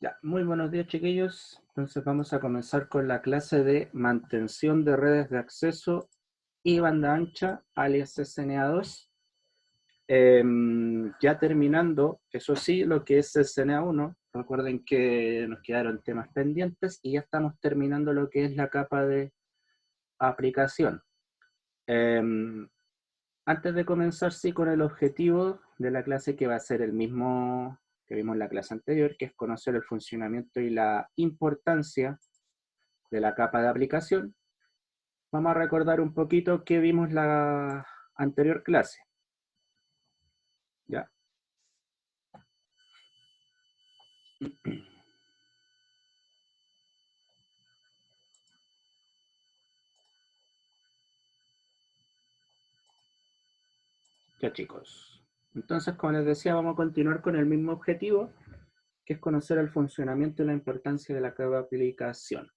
Ya, muy buenos días, chiquillos. Entonces vamos a comenzar con la clase de mantención de redes de acceso y banda ancha, alias CCNA2. Ya terminando, eso sí, lo que es CCNA1. Recuerden que nos quedaron temas pendientes y ya estamos terminando lo que es la capa de aplicación. Antes de comenzar, sí, con el objetivo de la clase, que va a ser el mismo que vimos en la clase anterior, que es conocer el funcionamiento y la importancia de la capa de aplicación, vamos a recordar un poquito qué vimos la anterior clase. ¿Ya? Ya, chicos. Entonces, como les decía, vamos a continuar con el mismo objetivo, que es conocer el funcionamiento y la importancia de la capa de aplicación.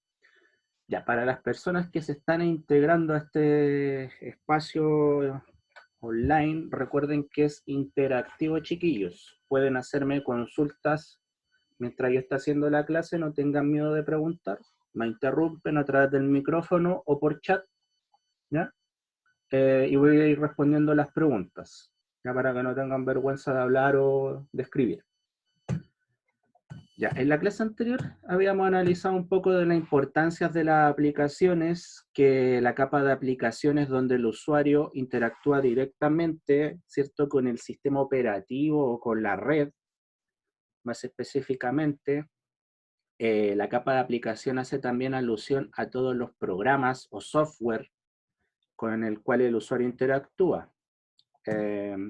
Ya, para las personas que se están integrando a este espacio online, recuerden que es interactivo, chiquillos. Pueden hacerme consultas mientras yo esté haciendo la clase, no tengan miedo de preguntar. Me interrumpen a través del micrófono o por chat, ¿ya? Y voy a ir respondiendo las preguntas, ya, para que no tengan vergüenza de hablar o de escribir. Ya, en la clase anterior habíamos analizado un poco de la importancia de las aplicaciones, que la capa de aplicaciones donde el usuario interactúa directamente, ¿cierto?, con el sistema operativo o con la red, más específicamente. La capa de aplicación hace también alusión a todos los programas o software con el cual el usuario interactúa.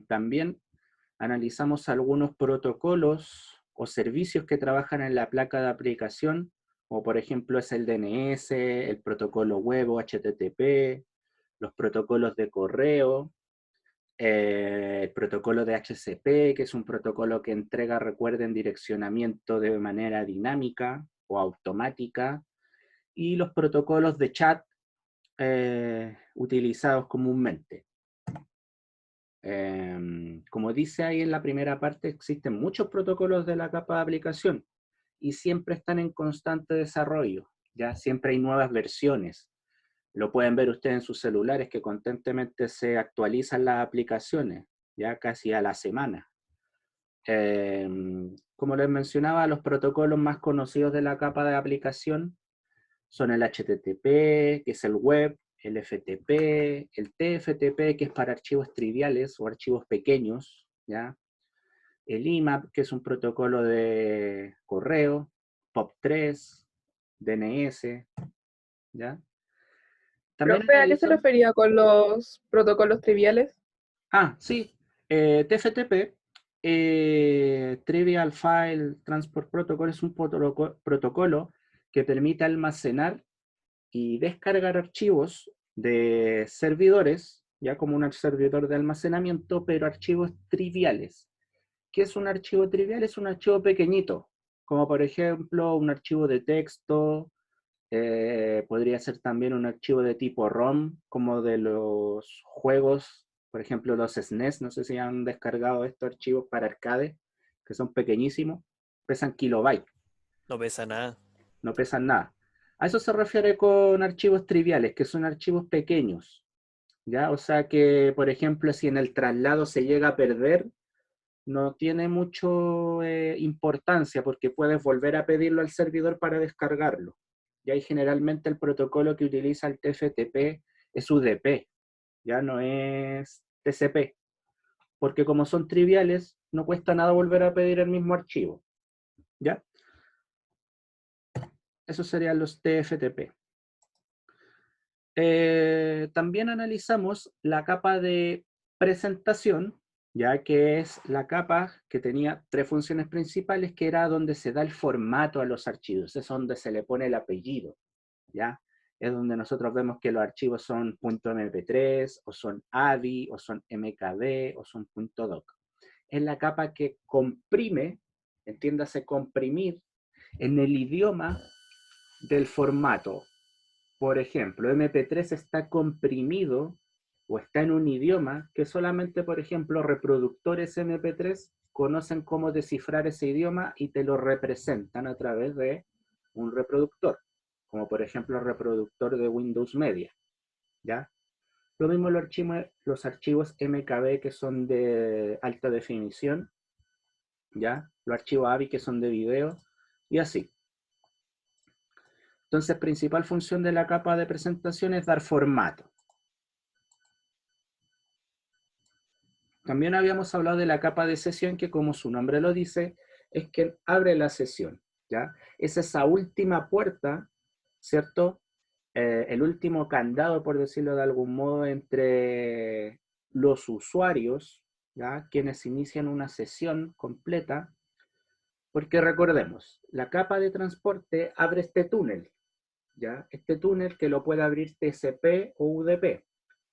También analizamos algunos protocolos o servicios que trabajan en la placa de aplicación, como por ejemplo es el DNS, el protocolo web o HTTP, los protocolos de correo, el protocolo de HCP, que es un protocolo que entrega, recuerden, direccionamiento de manera dinámica o automática, y los protocolos de chat utilizados comúnmente. Como dice ahí en la primera parte, existen muchos protocolos de la capa de aplicación y siempre están en constante desarrollo, ya siempre hay nuevas versiones. Lo pueden ver ustedes en sus celulares, que constantemente se actualizan las aplicaciones, ya casi a la semana. Como les mencionaba, los protocolos más conocidos de la capa de aplicación son el HTTP, que es el web, el FTP, el TFTP, que es para archivos triviales o archivos pequeños, ¿ya? El IMAP, que es un protocolo de correo, POP3, DNS, ¿ya? También Profe, ¿a qué se analizamos... refería con los protocolos triviales? Ah, sí, TFTP, Trivial File Transport Protocol, es un protocolo que permite almacenar y descargar archivos de servidores, ya como un servidor de almacenamiento, pero archivos triviales. ¿Qué es un archivo trivial? Es un archivo pequeñito, como por ejemplo un archivo de texto, podría ser también un archivo de tipo ROM, como de los juegos, por ejemplo los SNES, no sé si han descargado estos archivos para arcade, que son pequeñísimos, pesan kilobytes, No pesa nada. no pesan nada. A eso se refiere con archivos triviales, que son archivos pequeños, ¿ya? O sea que, por ejemplo, si en el traslado se llega a perder, no tiene mucho importancia, porque puedes volver a pedirlo al servidor para descargarlo. Y ahí generalmente el protocolo que utiliza el TFTP es UDP, ya no es TCP, porque como son triviales, no cuesta nada volver a pedir el mismo archivo, ¿ya? Esos serían los TFTP. También analizamos la capa de presentación, ya que es la capa que tenía tres funciones principales, que era donde se da el formato a los archivos, es donde se le pone el apellido, ¿ya? Es donde nosotros vemos que los archivos son .mp3, o son AVI, o son MKB, o son .doc. Es la capa que comprime, entiéndase comprimir, en el idioma del formato. Por ejemplo, MP3 está comprimido o está en un idioma que solamente, por ejemplo, reproductores MP3 conocen cómo descifrar ese idioma y te lo representan a través de un reproductor, como por ejemplo el reproductor de Windows Media, ¿ya? Lo mismo los archivos MKB que son de alta definición, ¿ya? Los archivos AVI que son de video, y así. Entonces, principal función de la capa de presentación es dar formato. También habíamos hablado de la capa de sesión, que como su nombre lo dice, es quien abre la sesión, ¿ya? Es esa última puerta, ¿cierto? El último candado, por decirlo de algún modo, entre los usuarios, ¿ya? Quienes inician una sesión completa, porque recordemos, la capa de transporte abre este túnel, ¿ya? Este túnel que lo puede abrir TCP o UDP.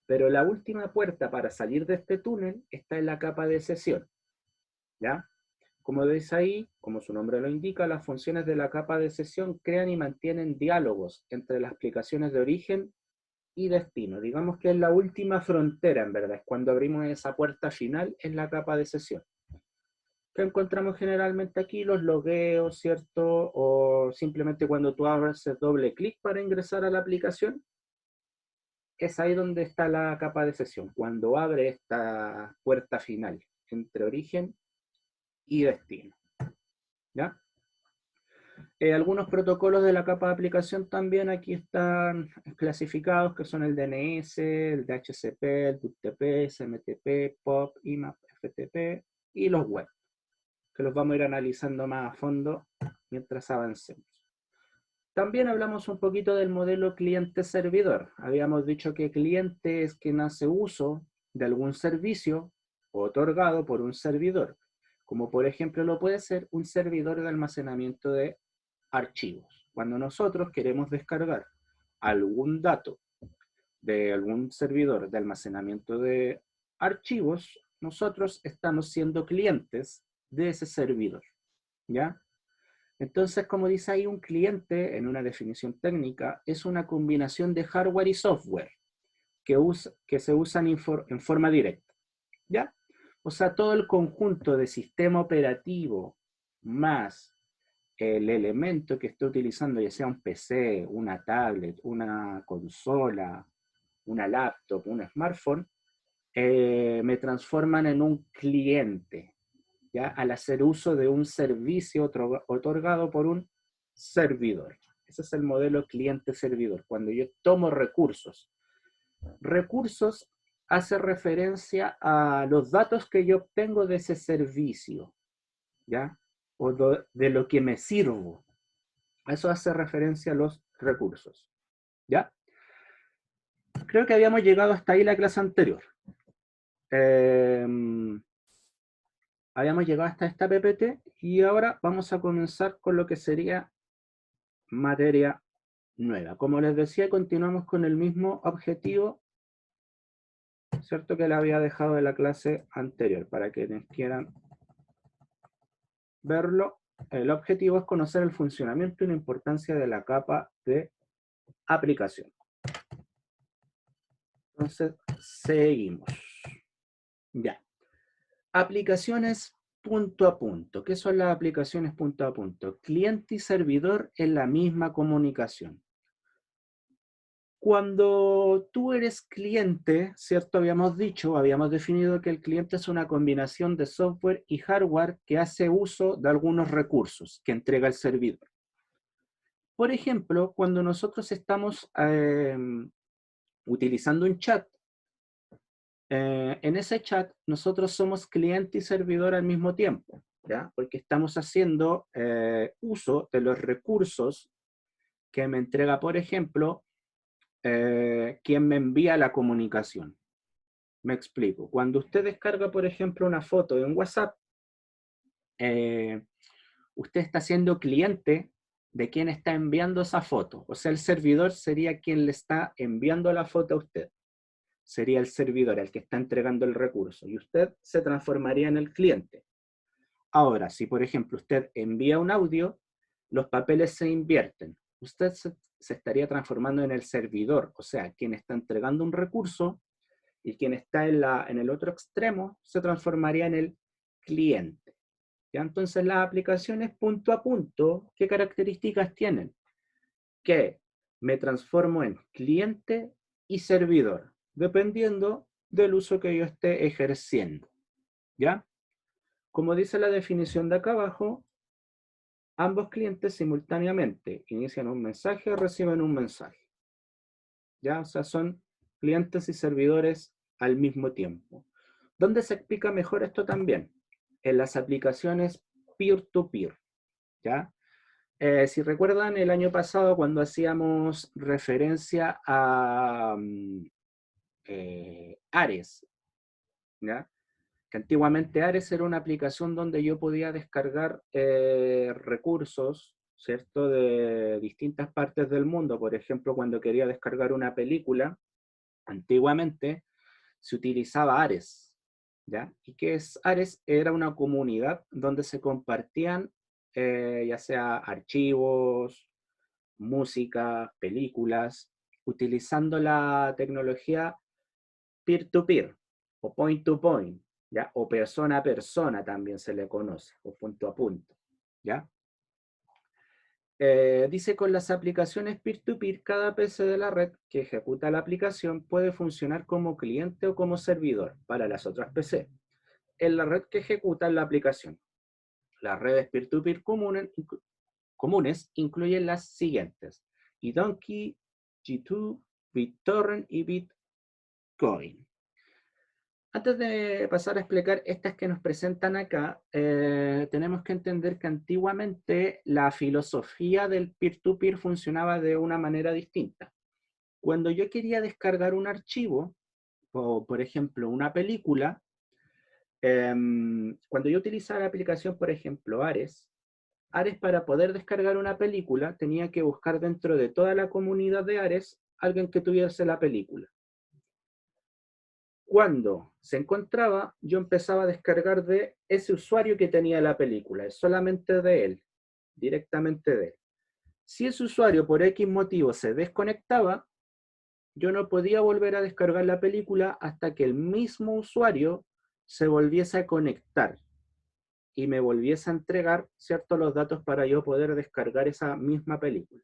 Pero la última puerta para salir de este túnel está en la capa de sesión, ¿ya? Como veis ahí, como su nombre lo indica, las funciones de la capa de sesión crean y mantienen diálogos entre las aplicaciones de origen y destino. Digamos que es la última frontera, en verdad, es cuando abrimos esa puerta final en la capa de sesión. ¿Qué encontramos generalmente aquí? Los logueos, ¿cierto? O simplemente cuando tú haces doble clic para ingresar a la aplicación, es ahí donde está la capa de sesión, cuando abre esta puerta final entre origen y destino, ¿ya? Algunos protocolos de la capa de aplicación también aquí están clasificados, que son el DNS, el DHCP, el DUTP, SMTP, POP, IMAP, FTP y los web, que los vamos a ir analizando más a fondo mientras avancemos. También hablamos un poquito del modelo cliente-servidor. Habíamos dicho que cliente es quien hace uso de algún servicio otorgado por un servidor, como por ejemplo lo puede ser un servidor de almacenamiento de archivos. Cuando nosotros queremos descargar algún dato de algún servidor de almacenamiento de archivos, nosotros estamos siendo clientes de ese servidor, ¿ya? Entonces, como dice ahí, un cliente, en una definición técnica, es una combinación de hardware y software que se usan en forma directa, ¿ya? O sea, todo el conjunto de sistema operativo más el elemento que esté utilizando, ya sea un PC, una tablet, una consola, una laptop, un smartphone, me transforman en un cliente, ¿ya? Al hacer uso de un servicio otorgado por un servidor. Ese es el modelo cliente-servidor, cuando yo tomo recursos. Recursos hace referencia a los datos que yo obtengo de ese servicio, ¿ya? O de lo que me sirvo. Eso hace referencia a los recursos, ¿ya? Creo que habíamos llegado hasta ahí la clase anterior. Habíamos llegado hasta esta PPT y ahora vamos a comenzar con lo que sería materia nueva. Como les decía, continuamos con el mismo objetivo, ¿cierto? Que le había dejado de la clase anterior. Para quienes quieran verlo, el objetivo es conocer el funcionamiento y la importancia de la capa de aplicación. Entonces, seguimos. Ya. Aplicaciones punto a punto. ¿Qué son las aplicaciones punto a punto? Cliente y servidor en la misma comunicación. Cuando tú eres cliente, ¿cierto? Habíamos definido que el cliente es una combinación de software y hardware que hace uso de algunos recursos que entrega el servidor. Por ejemplo, cuando nosotros estamos utilizando un chat, en ese chat nosotros somos cliente y servidor al mismo tiempo, ¿ya? Porque estamos haciendo uso de los recursos que me entrega, por ejemplo, quien me envía la comunicación. Me explico. Cuando usted descarga, por ejemplo, una foto de un WhatsApp, usted está siendo cliente de quien está enviando esa foto. O sea, el servidor sería quien le está enviando la foto a usted. Sería el servidor el que está entregando el recurso. Y usted se transformaría en el cliente. Ahora, si por ejemplo usted envía un audio, los papeles se invierten. Usted se estaría transformando en el servidor, o sea, quien está entregando un recurso, Y quien está en el otro extremo se transformaría en el cliente. ¿Ya? Entonces las aplicaciones punto a punto, ¿qué características tienen? Que me transformo en cliente y servidor, dependiendo del uso que yo esté ejerciendo. ¿Ya? Como dice la definición de acá abajo, ambos clientes simultáneamente inician un mensaje o reciben un mensaje. ¿Ya? O sea, son clientes y servidores al mismo tiempo. ¿Dónde se explica mejor esto también? En las aplicaciones peer-to-peer. ¿Ya? Si recuerdan, el año pasado cuando hacíamos referencia a Ares, ¿ya? Que antiguamente Ares era una aplicación donde yo podía descargar recursos, ¿cierto? De distintas partes del mundo. Por ejemplo, cuando quería descargar una película, antiguamente se utilizaba Ares, ¿ya? ¿Y qué es Ares? Era una comunidad donde se compartían ya sea archivos, música, películas, utilizando la tecnología peer-to-peer o point-to-point, ¿ya? O persona a persona también se le conoce, o punto a punto, ¿ya? Dice con las aplicaciones peer-to-peer, cada PC de la red que ejecuta la aplicación puede funcionar como cliente o como servidor para las otras PC en la red que ejecuta la aplicación. Las redes peer-to-peer comunes incluyen las siguientes: eDonkey, G2, BitTorrent y Bitcoin. Antes de pasar a explicar estas que nos presentan acá, tenemos que entender que antiguamente la filosofía del peer-to-peer funcionaba de una manera distinta. Cuando yo quería descargar un archivo, o por ejemplo una película, cuando yo utilizaba la aplicación, por ejemplo, Ares, para poder descargar una película tenía que buscar dentro de toda la comunidad de Ares alguien que tuviese la película. Cuando se encontraba, yo empezaba a descargar de ese usuario que tenía la película, es solamente de él, directamente de él. Si ese usuario por X motivo se desconectaba, yo no podía volver a descargar la película hasta que el mismo usuario se volviese a conectar y me volviese a entregar, ¿cierto?, los datos para yo poder descargar esa misma película.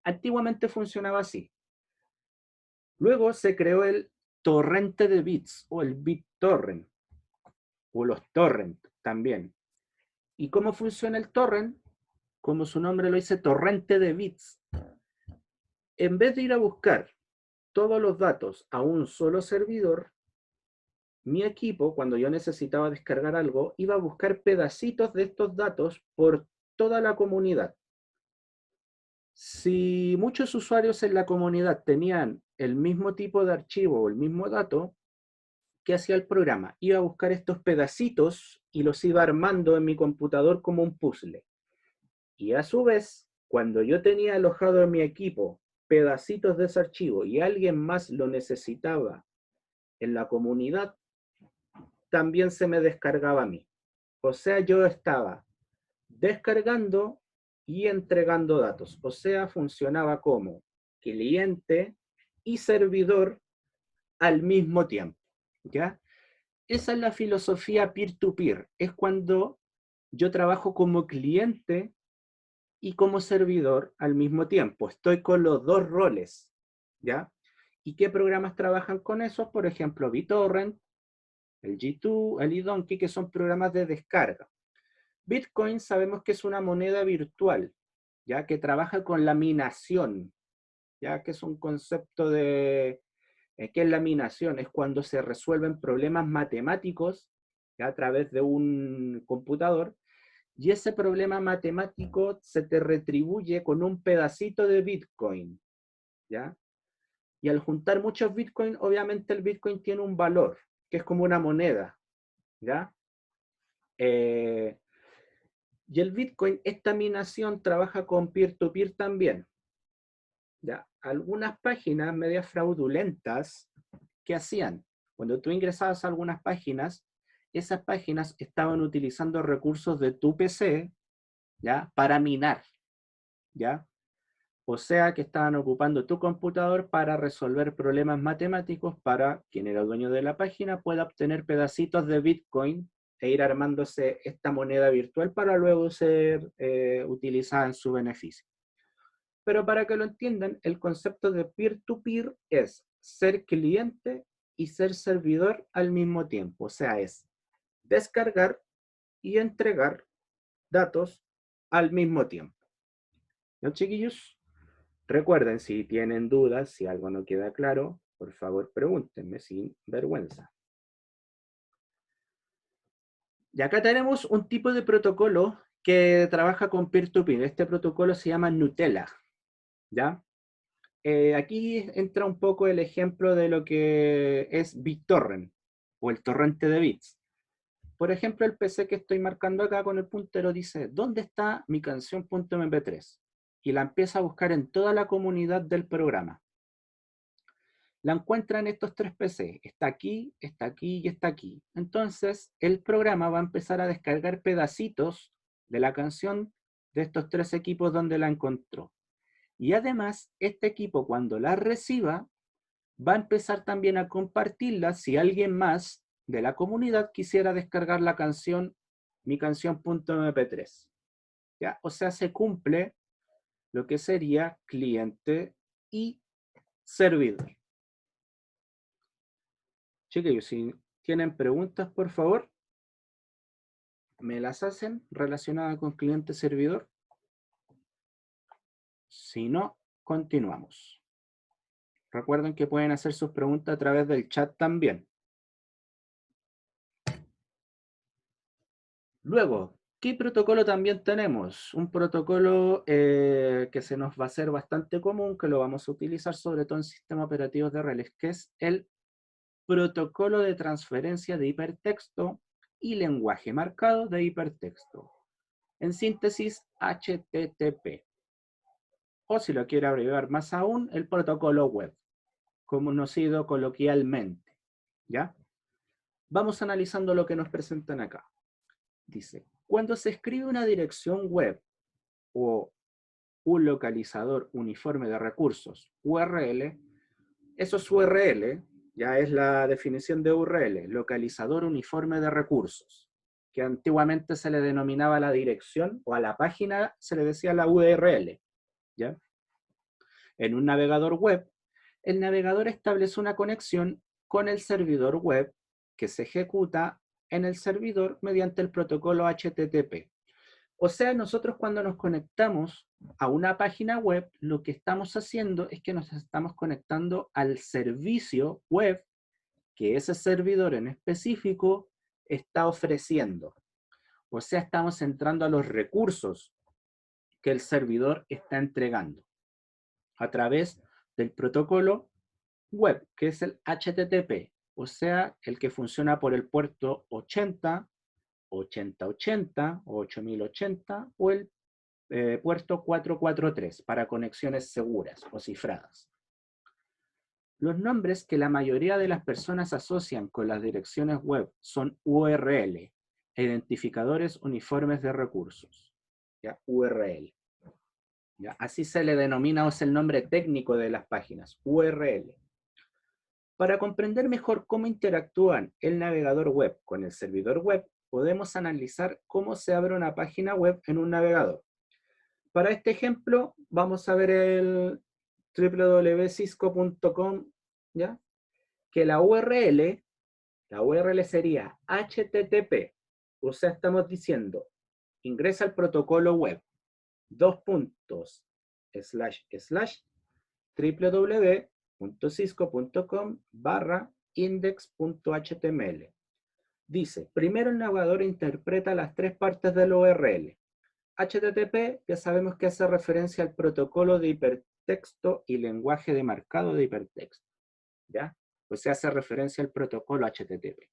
Antiguamente funcionaba así. Luego se creó el torrente de bits o el BitTorrent o los torrent también. ¿Y cómo funciona el torrent? Como su nombre lo dice, torrente de bits. En vez de ir a buscar todos los datos a un solo servidor, mi equipo, cuando yo necesitaba descargar algo, iba a buscar pedacitos de estos datos por toda la comunidad. Si muchos usuarios en la comunidad tenían el mismo tipo de archivo o el mismo dato, ¿qué hacía el programa? Iba a buscar estos pedacitos y los iba armando en mi computador como un puzzle. Y a su vez, cuando yo tenía alojado en mi equipo pedacitos de ese archivo y alguien más lo necesitaba en la comunidad, también se me descargaba a mí. O sea, yo estaba descargando y entregando datos. O sea, funcionaba como cliente y servidor al mismo tiempo. ¿Ya? Esa es la filosofía peer-to-peer. Es cuando yo trabajo como cliente y como servidor al mismo tiempo. Estoy con los dos roles, ¿ya? ¿Y qué programas trabajan con eso? Por ejemplo, BitTorrent, el G2, el eDonkey, que son programas de descarga. Bitcoin sabemos que es una moneda virtual, ya que trabaja con la minación, ya que es un concepto de... ¿Qué es la minación? Es cuando se resuelven problemas matemáticos, ya, a través de un computador, y ese problema matemático se te retribuye con un pedacito de Bitcoin, ¿ya? Y al juntar muchos Bitcoin, obviamente el Bitcoin tiene un valor, que es como una moneda, ¿ya? Y el Bitcoin, esta minación trabaja con peer-to-peer también, ¿ya? Algunas páginas medias fraudulentas, ¿qué hacían? Cuando tú ingresabas a algunas páginas, esas páginas estaban utilizando recursos de tu PC, ¿ya? Para minar, ¿ya? O sea que estaban ocupando tu computador para resolver problemas matemáticos para quien era dueño de la página pueda obtener pedacitos de Bitcoin e ir armándose esta moneda virtual para luego ser utilizada en su beneficio. Pero para que lo entiendan, el concepto de peer-to-peer es ser cliente y ser servidor al mismo tiempo. O sea, es descargar y entregar datos al mismo tiempo. ¿No, chiquillos? Recuerden, si tienen dudas, si algo no queda claro, por favor pregúntenme sin vergüenza. Y acá tenemos un tipo de protocolo que trabaja con peer-to-peer. Este protocolo se llama Gnutella, ¿ya? Aquí entra un poco el ejemplo de lo que es BitTorrent, o el torrente de bits. Por ejemplo, el PC que estoy marcando acá con el puntero dice, ¿dónde está mi canción.mp3? Y la empieza a buscar en toda la comunidad del programa. La encuentra en estos tres PC. Está aquí y está aquí. Entonces, el programa va a empezar a descargar pedacitos de la canción de estos tres equipos donde la encontró. Y además, este equipo cuando la reciba, va a empezar también a compartirla si alguien más de la comunidad quisiera descargar la canción, mi canción.mp3. ¿Ya? O sea, se cumple lo que sería cliente y servidor. Chiquillos, si tienen preguntas, por favor, me las hacen relacionadas con cliente-servidor. Si no, continuamos. Recuerden que pueden hacer sus preguntas a través del chat también. Luego, ¿qué protocolo también tenemos? Un protocolo que se nos va a hacer bastante común, que lo vamos a utilizar sobre todo en sistemas operativos de redes, que es el protocolo de transferencia de hipertexto y lenguaje marcado de hipertexto. En síntesis, HTTP. O si lo quiere abreviar más aún, el protocolo web, conocido coloquialmente. ¿Ya? Vamos analizando lo que nos presentan acá. Dice, cuando se escribe una dirección web o un localizador uniforme de recursos, URL, esos URL, ya es la definición de URL, localizador uniforme de recursos, que antiguamente se le denominaba la dirección, o a la página se le decía la URL, ¿ya? En un navegador web, el navegador establece una conexión con el servidor web que se ejecuta en el servidor mediante el protocolo HTTP. O sea, nosotros cuando nos conectamos a una página web, lo que estamos haciendo es que nos estamos conectando al servicio web que ese servidor en específico está ofreciendo. O sea, estamos entrando a los recursos que el servidor está entregando a través del protocolo web, que es el HTTP, o sea, el que funciona por el puerto 80, 8080 o 8080 o el puerto 443 para conexiones seguras o cifradas. Los nombres que la mayoría de las personas asocian con las direcciones web son URL, identificadores uniformes de recursos. ¿Ya? URL. ¿Ya? Así se le denomina, o es el nombre técnico de las páginas, URL. Para comprender mejor cómo interactúan el navegador web con el servidor web, podemos analizar cómo se abre una página web en un navegador. Para este ejemplo, vamos a ver el www.cisco.com, ¿ya? Que la URL sería HTTP. O sea, estamos diciendo, ingresa al protocolo web, www.cisco.com/index.html. Dice, primero el navegador interpreta las tres partes del URL. HTTP, ya sabemos que hace referencia al protocolo de hipertexto y lenguaje de marcado de hipertexto, ¿ya? Pues se hace referencia al protocolo HTTP.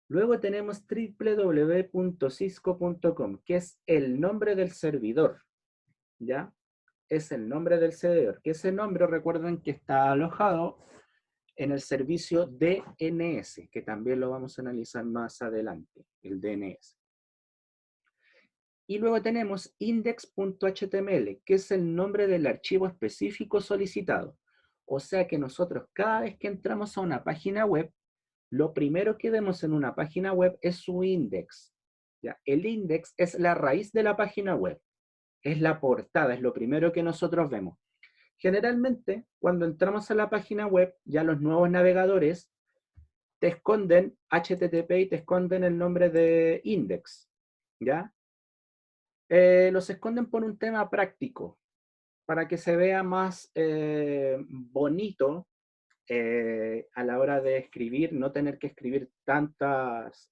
Luego tenemos www.cisco.com, que es el nombre del servidor, ¿ya? Es el nombre del servidor, que ese nombre, recuerden que está alojado en el servicio DNS, que también lo vamos a analizar más adelante, el DNS. Y luego tenemos index.html, que es el nombre del archivo específico solicitado. O sea que nosotros cada vez que entramos a una página web, lo primero que vemos en una página web es su index. ¿Ya? El index es la raíz de la página web. Es la portada, es lo primero que nosotros vemos. Generalmente, cuando entramos a la página web, ya los nuevos navegadores te esconden HTTP y te esconden el nombre de index. ¿Ya? Los esconden por un tema práctico, para que se vea más bonito a la hora de escribir, no tener que escribir tantas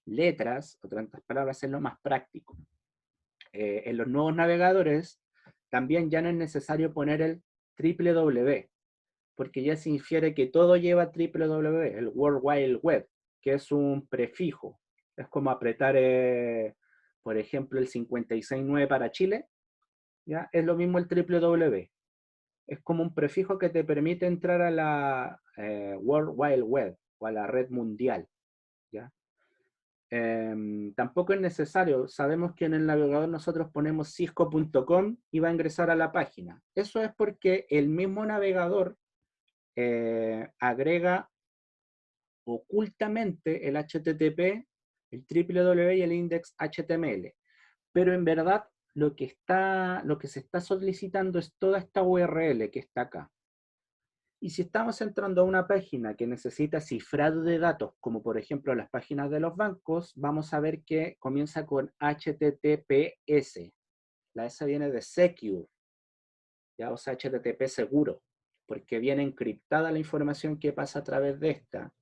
letras o tantas palabras, es lo más práctico. En los nuevos navegadores también ya no es necesario poner el www, porque ya se infiere que todo lleva www, el World Wide Web, que es un prefijo. Es como apretar, por ejemplo, el 569 para Chile, ¿ya? Es lo mismo el www. Es como un prefijo que te permite entrar a la World Wide Web o a la red mundial, ¿ya? Tampoco es necesario, sabemos que en el navegador nosotros ponemos cisco.com y va a ingresar a la página. Eso es porque el mismo navegador agrega ocultamente el HTTP, el www y el index HTML. Pero en verdad lo que se está solicitando es toda esta URL que está acá. Y si estamos entrando a una página que necesita cifrado de datos, como por ejemplo las páginas de los bancos, vamos a ver que comienza con HTTPS. La S viene de secure, ¿ya? O sea, HTTP seguro, porque viene encriptada la información que pasa a través de esta.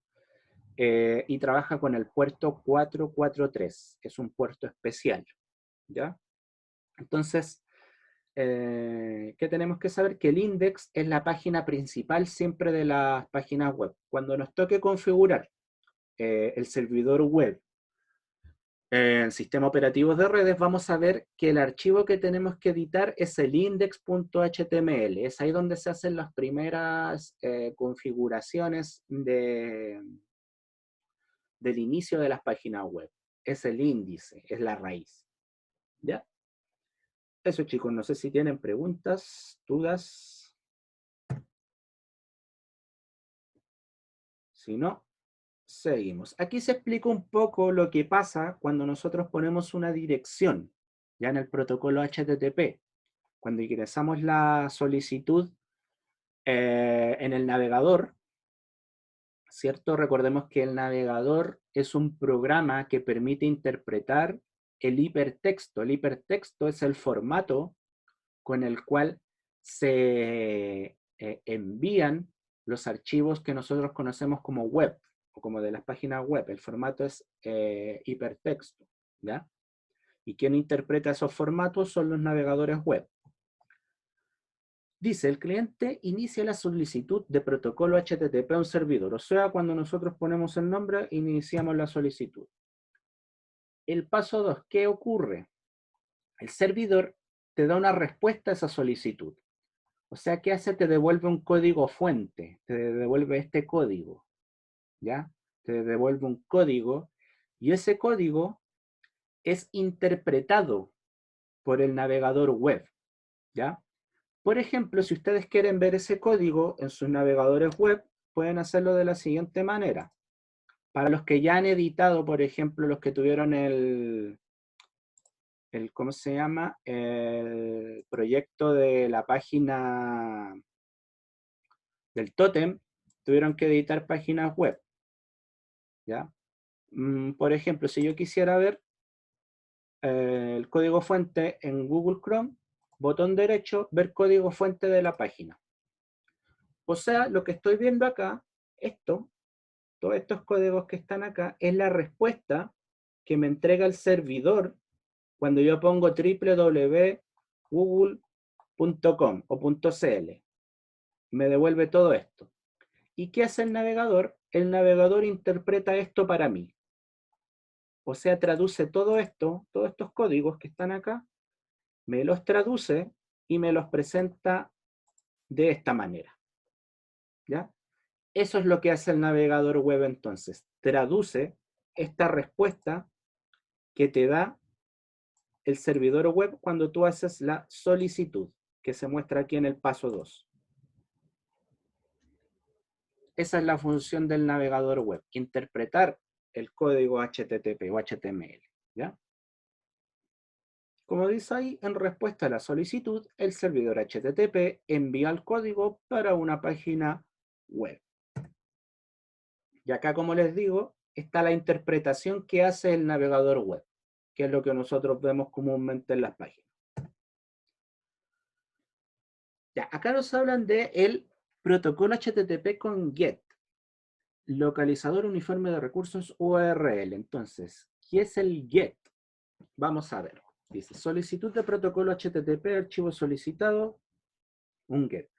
Y trabaja con el puerto 443, que es un puerto especial, ¿ya? Entonces, ¿qué tenemos que saber? Que el index es la página principal siempre de las páginas web. Cuando nos toque configurar el servidor web en sistema operativo de redes, vamos a ver que el archivo que tenemos que editar es el index.html. Es ahí donde se hacen las primeras configuraciones del inicio de las páginas web. Es el índice, es la raíz. ¿Ya? Eso, chicos, no sé si tienen preguntas, dudas. Si no, seguimos. Aquí se explica un poco lo que pasa cuando nosotros ponemos una dirección, ya en el protocolo HTTP. Cuando ingresamos la solicitud en el navegador, ¿cierto? Recordemos que el navegador es un programa que permite interpretar el hipertexto. El hipertexto es el formato con el cual se envían los archivos que nosotros conocemos como web o como de las páginas web. El formato es hipertexto, ¿ya? ¿Y quién interpreta esos formatos? Son los navegadores web. Dice, el cliente inicia la solicitud de protocolo HTTP a un servidor. O sea, cuando nosotros ponemos el nombre, iniciamos la solicitud. El paso 2, ¿qué ocurre? El servidor te da una respuesta a esa solicitud. O sea, ¿qué hace? Te devuelve un código fuente, te devuelve este código, ¿ya? Te devuelve un código y ese código es interpretado por el navegador web, ¿ya? Por ejemplo, si ustedes quieren ver ese código en sus navegadores web, pueden hacerlo de la siguiente manera. Para los que ya han editado, por ejemplo, los que tuvieron ¿cómo se llama? El proyecto de la página del Totem, tuvieron que editar páginas web, ¿ya? Por ejemplo, si yo quisiera ver el código fuente en Google Chrome, botón derecho, ver código fuente de la página. O sea, lo que estoy viendo acá, todos estos códigos que están acá, es la respuesta que me entrega el servidor cuando yo pongo www.google.com o .cl. Me devuelve todo esto. ¿Y qué hace el navegador? El navegador interpreta esto para mí. O sea, traduce todo esto, todos estos códigos que están acá, me los traduce y me los presenta de esta manera, ¿ya? Eso es lo que hace el navegador web entonces. Traduce esta respuesta que te da el servidor web cuando tú haces la solicitud, que se muestra aquí en el paso 2. Esa es la función del navegador web, interpretar el código HTTP o HTML, ¿ya? Como dice ahí, en respuesta a la solicitud, el servidor HTTP envía el código para una página web. Y acá, como les digo, está la interpretación que hace el navegador web, que es lo que nosotros vemos comúnmente en las páginas. Ya, acá nos hablan de el protocolo HTTP con GET, localizador uniforme de recursos URL. Entonces, ¿qué es el GET? Vamos a ver. Dice, solicitud de protocolo HTTP, archivo solicitado, un GET.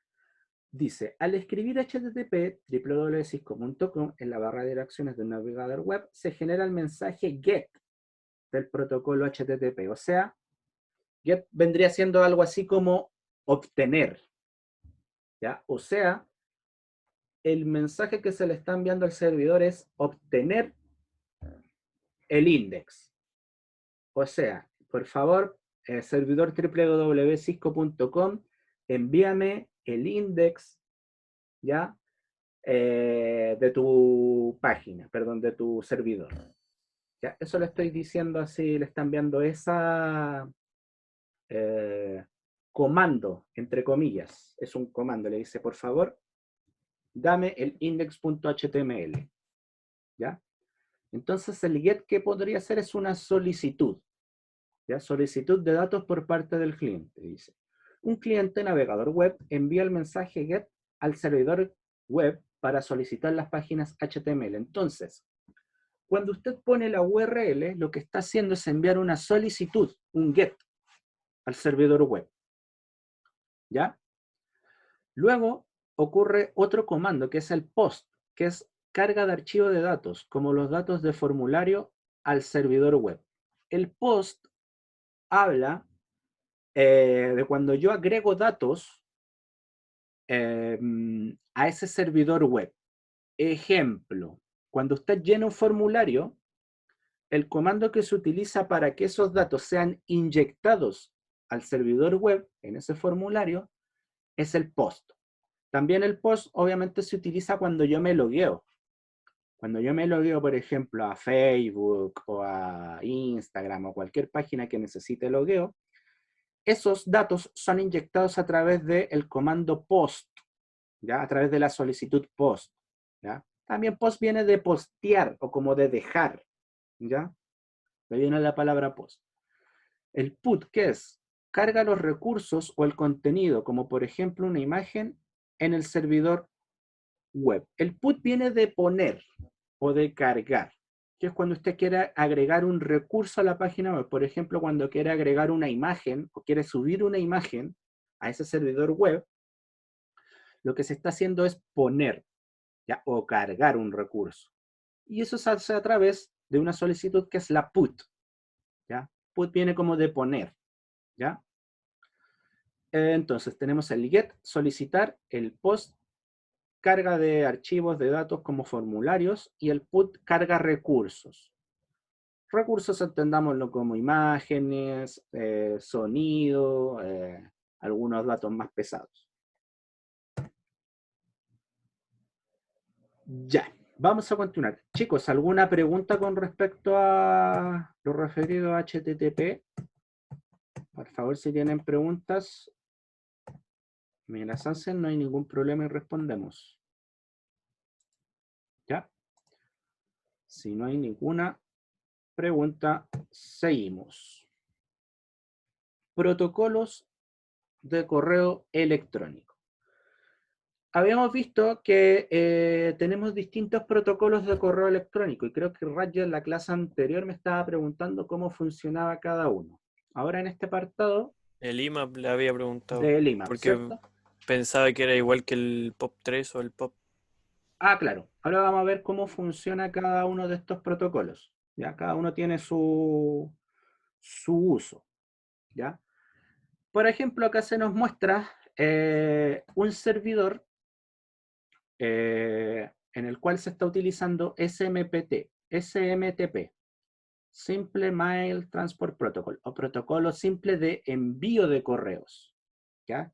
Dice, al escribir HTTP, www.cisco.com, en la barra de direcciones de un navegador web, se genera el mensaje GET del protocolo HTTP. O sea, GET vendría siendo algo así como obtener, ¿ya? O sea, el mensaje que se le está enviando al servidor es obtener el index. O sea, por favor, servidor www.cisco.com, envíame el index, ¿ya? De tu página, perdón, de tu servidor. ¿Ya? Eso le estoy diciendo así, le está enviando esa comando, entre comillas. Es un comando, le dice, por favor, dame el index.html. ¿Ya? Entonces el GET que podría hacer es una solicitud. ¿Ya? Solicitud de datos por parte del cliente, dice. Un cliente navegador web envía el mensaje GET al servidor web para solicitar las páginas HTML. Entonces, cuando usted pone la URL, lo que está haciendo es enviar una solicitud, un GET, al servidor web. ¿Ya? Luego ocurre otro comando que es el POST, que es carga de archivo de datos, como los datos de formulario al servidor web. El POST habla de cuando yo agrego datos a ese servidor web. Ejemplo, cuando usted llena un formulario, el comando que se utiliza para que esos datos sean inyectados al servidor web en ese formulario es el POST. También el POST obviamente se utiliza cuando yo me logueo. Cuando yo me logueo, por ejemplo, a Facebook o a Instagram o cualquier página que necesite logueo, esos datos son inyectados a través del comando POST, ¿ya? A través de la solicitud POST, ¿ya? También POST viene de postear o como de dejar, ¿ya? Me viene la palabra POST. El PUT, ¿qué es? Carga los recursos o el contenido, como por ejemplo una imagen, en el servidor web. El PUT viene de poner o de cargar, que es cuando usted quiere agregar un recurso a la página web. Por ejemplo, cuando quiere agregar una imagen o quiere subir una imagen a ese servidor web, lo que se está haciendo es poner, ¿ya? O cargar un recurso. Y eso se hace a través de una solicitud que es la PUT, ¿ya? PUT viene como de poner, ¿ya? Entonces tenemos el GET, solicitar, el POST, carga de archivos de datos como formularios, y el PUT, carga recursos. Recursos entendámoslo como imágenes, sonido, algunos datos más pesados. Ya, vamos a continuar. Chicos, ¿alguna pregunta con respecto a lo referido a HTTP? Por favor, si tienen preguntas, me las hacen, no hay ningún problema y respondemos. ¿Ya? Si no hay ninguna pregunta, seguimos. Protocolos de correo electrónico. Habíamos visto que tenemos distintos protocolos de correo electrónico y creo que Rayo en la clase anterior me estaba preguntando cómo funcionaba cada uno. Ahora en este apartado El IMAP le había preguntado, del IMAP, porque ¿cierto? pensaba que era igual que el POP3 o el POP. Ah, claro. Ahora vamos a ver cómo funciona cada uno de estos protocolos. ¿Ya? Cada uno tiene su uso. ¿Ya? Por ejemplo, acá se nos muestra un servidor en el cual se está utilizando SMTP. Simple Mail Transport Protocol, o protocolo simple de envío de correos, ¿ya?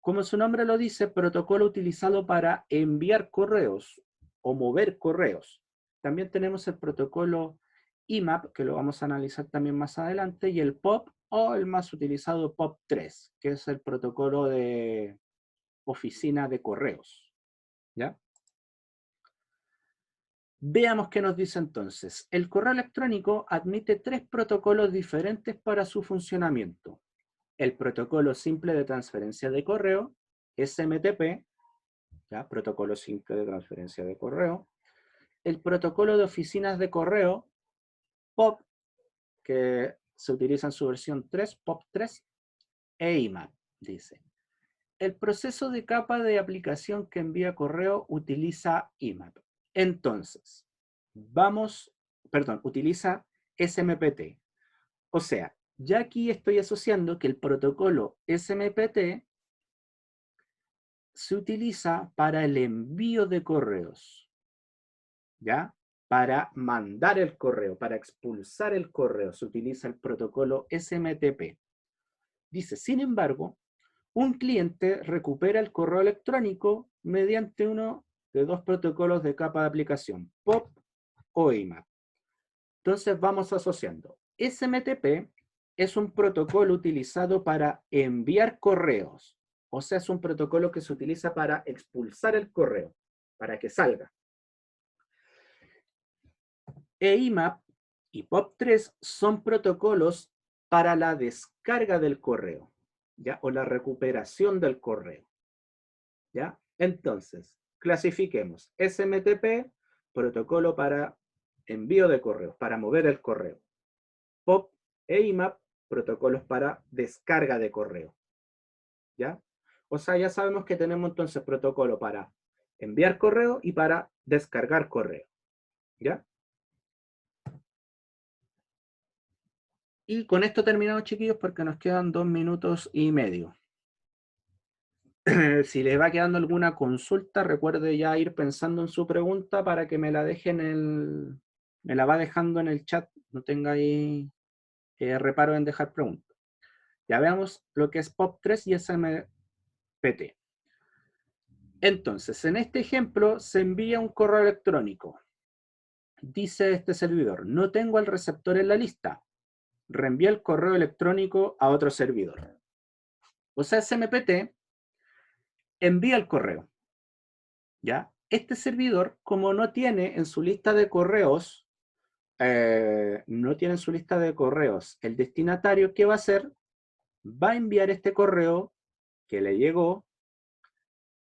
Como su nombre lo dice, protocolo utilizado para enviar correos o mover correos. También tenemos el protocolo IMAP, que lo vamos a analizar también más adelante, y el POP, o el más utilizado POP3, que es el protocolo de oficina de correos, ¿ya? Veamos qué nos dice entonces. El correo electrónico admite 3 protocolos diferentes para su funcionamiento. El protocolo simple de transferencia de correo, SMTP, ¿ya? Protocolo simple de transferencia de correo. El protocolo de oficinas de correo, POP, que se utiliza en su versión 3, POP3, e IMAP, dice. El proceso de capa de aplicación que envía correo utiliza IMAP. Entonces, utiliza SMPT. O sea, ya aquí estoy asociando que el protocolo SMPT se utiliza para el envío de correos, ¿ya? Para mandar el correo, para expulsar el correo, se utiliza el protocolo SMTP. Dice, sin embargo, un cliente recupera el correo electrónico mediante uno de 2 protocolos de capa de aplicación, POP o IMAP. Entonces vamos asociando. SMTP es un protocolo utilizado para enviar correos. O sea, es un protocolo que se utiliza para expulsar el correo, para que salga. IMAP y POP3 son protocolos para la descarga del correo, ¿ya? O la recuperación del correo, ¿ya? Entonces, clasifiquemos. SMTP, protocolo para envío de correos, para mover el correo. POP e IMAP, protocolos para descarga de correo, ¿ya? O sea, ya sabemos que tenemos entonces protocolo para enviar correo y para descargar correo, ¿ya? Y con esto terminamos, chiquillos, porque nos quedan 2 minutos y medio. Si les va quedando alguna consulta, recuerde ya ir pensando en su pregunta para que me la dejen me la va dejando en el chat, no tenga ahí reparo en dejar preguntas. Ya veamos lo que es POP3 y SMPT. Entonces, en este ejemplo se envía un correo electrónico. Dice este servidor, no tengo el receptor en la lista. Reenvía el correo electrónico a otro servidor. O sea, SMPT envía el correo, ¿ya? Este servidor, como no tiene en su lista de correos, el destinatario, ¿qué va a hacer? Va a enviar este correo que le llegó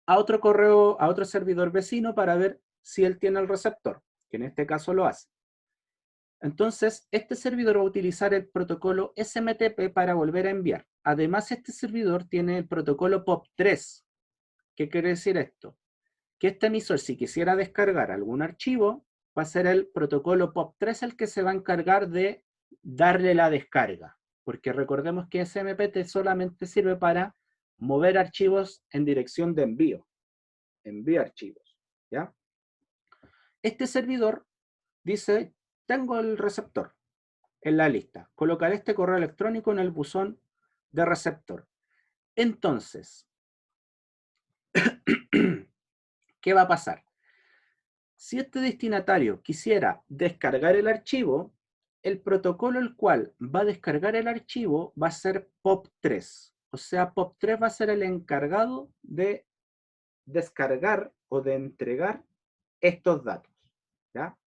a otro servidor vecino para ver si él tiene el receptor, que en este caso lo hace. Entonces, este servidor va a utilizar el protocolo SMTP para volver a enviar. Además, este servidor tiene el protocolo POP3. ¿Qué quiere decir esto? Que este emisor, si quisiera descargar algún archivo, va a ser el protocolo POP3 el que se va a encargar de darle la descarga. Porque recordemos que SMPT solamente sirve para mover archivos en dirección de envío. Envía archivos, ¿ya? Este servidor dice, tengo el receptor en la lista. Colocaré este correo electrónico en el buzón de receptor. Entonces, ¿qué va a pasar? Si este destinatario quisiera descargar el archivo, el protocolo el cual va a descargar el archivo va a ser POP3. O sea, POP3 va a ser el encargado de descargar o de entregar estos datos, ¿ya?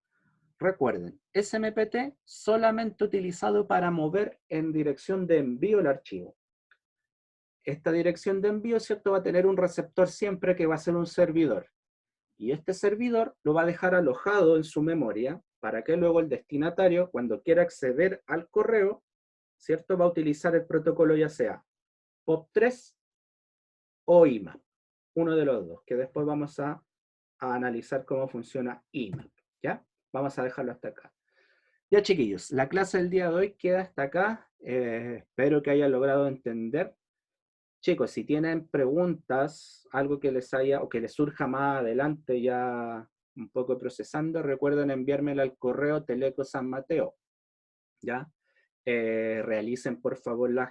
Recuerden, SMPT solamente utilizado para mover en dirección de envío el archivo. Esta dirección de envío, ¿cierto? Va a tener un receptor siempre que va a ser un servidor. Y este servidor lo va a dejar alojado en su memoria para que luego el destinatario, cuando quiera acceder al correo, ¿cierto? Va a utilizar el protocolo ya sea POP3 o IMAP. Uno de los dos, que después vamos a analizar cómo funciona IMAP, ¿ya? Vamos a dejarlo hasta acá. Ya, chiquillos, la clase del día de hoy queda hasta acá. Espero que hayan logrado entender. Chicos, si tienen preguntas, algo que les haya o que les surja más adelante, ya un poco procesando, recuerden enviármela al correo Teleco San Mateo, ¿ya? Realicen por favor las